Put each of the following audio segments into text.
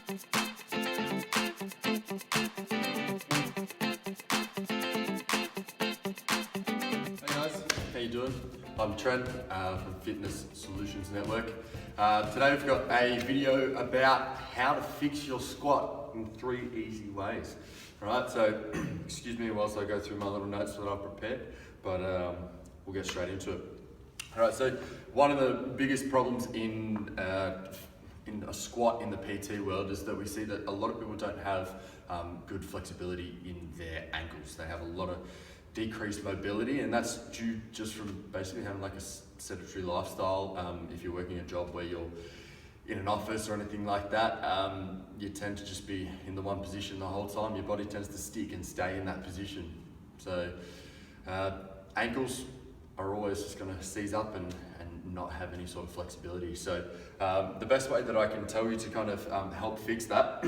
Guys, how you doing? I'm Trent from FSNetwork. Today we've got a video about how to fix your squat in 3 easy ways. Alright, so excuse me whilst I go through my little notes that I've prepared, but we'll get straight into it. Alright, so one of the biggest problems in a squat in the PT world is that we see that a lot of people don't have good flexibility in their ankles. They have a lot of decreased mobility, and that's due just from basically having like a sedentary lifestyle. If you're working a job where you're in an office or anything like that, you tend to just be in the one position the whole time. Your body tends to stick and stay in that position. So ankles are always just going to seize up and not have any sort of flexibility. So the best way that I can tell you to kind of help fix that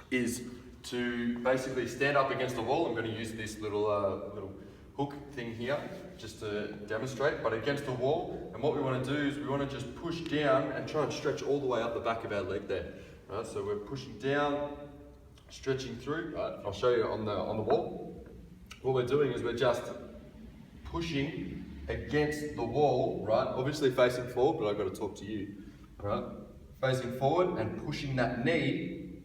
is to basically stand up against the wall. I'm going to use this little hook thing here just to demonstrate, but against the wall. And what we want to do is we want to just push down and try and stretch all the way up the back of our leg there. Right, so we're pushing down, stretching through. Right, I'll show you on the wall. What we're doing is we're just pushing against the wall, right? Obviously facing forward, but I've got to talk to you, right? Facing forward and pushing that knee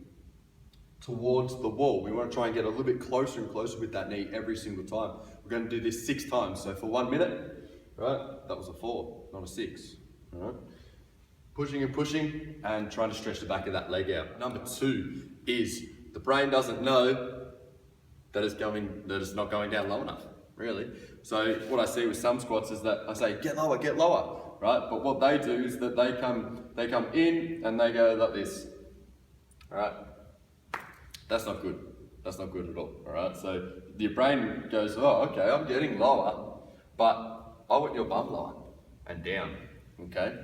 towards the wall. We want to try and get a little bit closer and closer with that knee every single time. We're going to do this 6 times. So for 1 minute, right? That was a 4, not a 6. All right? Pushing and pushing and trying to stretch the back of that leg out. Number 2 is the brain doesn't know that it's not going down low enough, really. So what I see with some squats is that I say, get lower, right? But what they do is that they come in and they go like this, all right? That's not good. That's not good at all right? So your brain goes, oh, okay, I'm getting lower, but I want your bum lower and down, okay?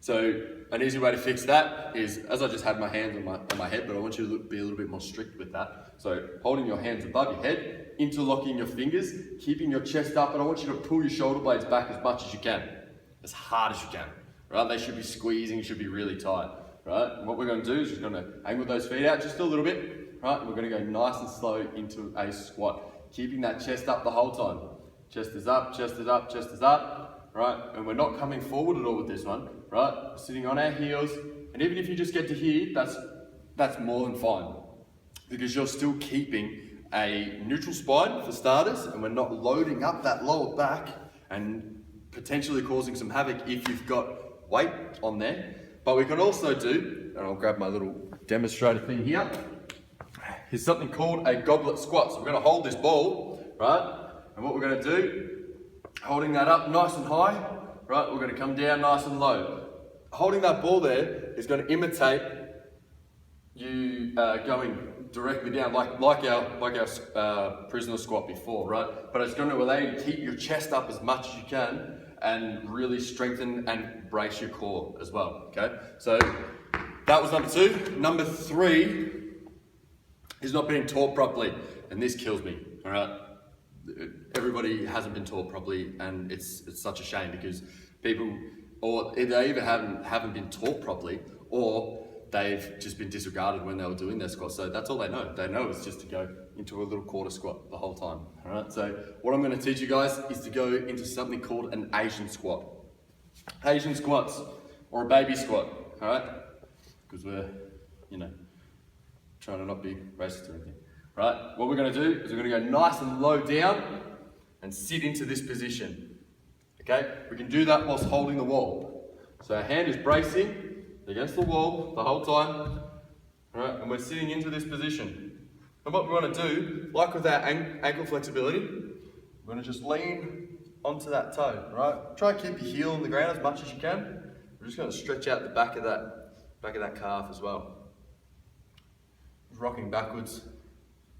So an easy way to fix that is, as I just had my hands on my head, but I want you to be a little bit more strict with that. So holding your hands above your head, interlocking your fingers, keeping your chest up, and I want you to pull your shoulder blades back as much as you can, as hard as you can, right? They should be squeezing, should be really tight, right? And what we're going to do is we're going to angle those feet out just a little bit, right? And we're going to go nice and slow into a squat, keeping that chest up the whole time. Chest is up, chest is up, chest is up, right? And we're not coming forward at all with this one, right? We're sitting on our heels, and even if you just get to here, that's more than fine, because you're still keeping a neutral spine for starters, and we're not loading up that lower back and potentially causing some havoc if you've got weight on there. But we can also do, and I'll grab my little demonstrator thing here, is something called a goblet squat. So we're going to hold this ball, right? And what we're going to do, holding that up nice and high, right? We're going to come down nice and low. Holding that ball there is going to imitate you going directly down, like our prisoner squat before, right? But it's going to allow you to keep your chest up as much as you can and really strengthen and brace your core as well, okay? So that was number 2. Number 3 is not being taught properly, and this kills me, all right? Everybody hasn't been taught properly, and it's such a shame, because people, or they either haven't been taught properly, or they've just been disregarded when they were doing their squat. So that's all they know. They know is just to go into a little quarter squat the whole time, all right? So what I'm going to teach you guys is to go into something called an Asian squat. Asian squats, or a baby squat, all right? Because we're, trying to not be racist or anything, right? What we're going to do is we're going to go nice and low down and sit into this position, okay? We can do that whilst holding the wall. So our hand is bracing against the wall the whole time, all right? And we're sitting into this position. And what we want to do, like with our ankle flexibility, we're going to just lean onto that toe, right? Try and keep your heel on the ground as much as you can. We're just going to stretch out the back of that calf as well. Rocking backwards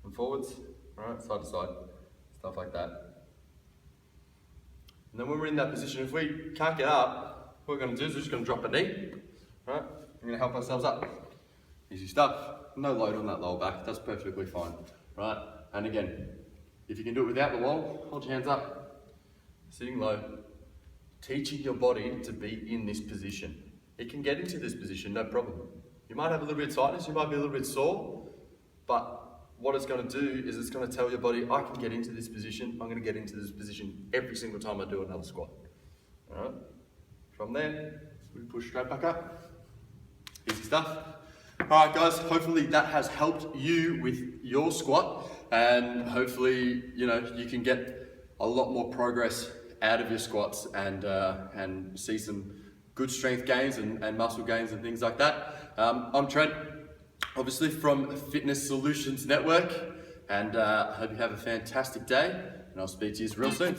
and forwards, right, side to side, stuff like that. And then when we're in that position, if we can't get up, what we're going to do is we're just going to drop a knee, right? We're going to help ourselves up. Easy stuff. No load on that lower back, that's perfectly fine, right? And again, if you can do it without the wall, hold your hands up, sitting low, teaching your body to be in this position. It can get into this position, no problem. You might have a little bit of tightness, you might be a little bit sore, but what it's going to do is it's going to tell your body, I can get into this position, I'm going to get into this position every single time I do another squat. All right. From there, we push straight back up. Easy stuff. All right, guys, hopefully that has helped you with your squat, and hopefully, you can get a lot more progress out of your squats and see some good strength gains and muscle gains and things like that. I'm Trent, obviously from Fitness Solutions Network, and I hope you have a fantastic day, and I'll speak to you real soon.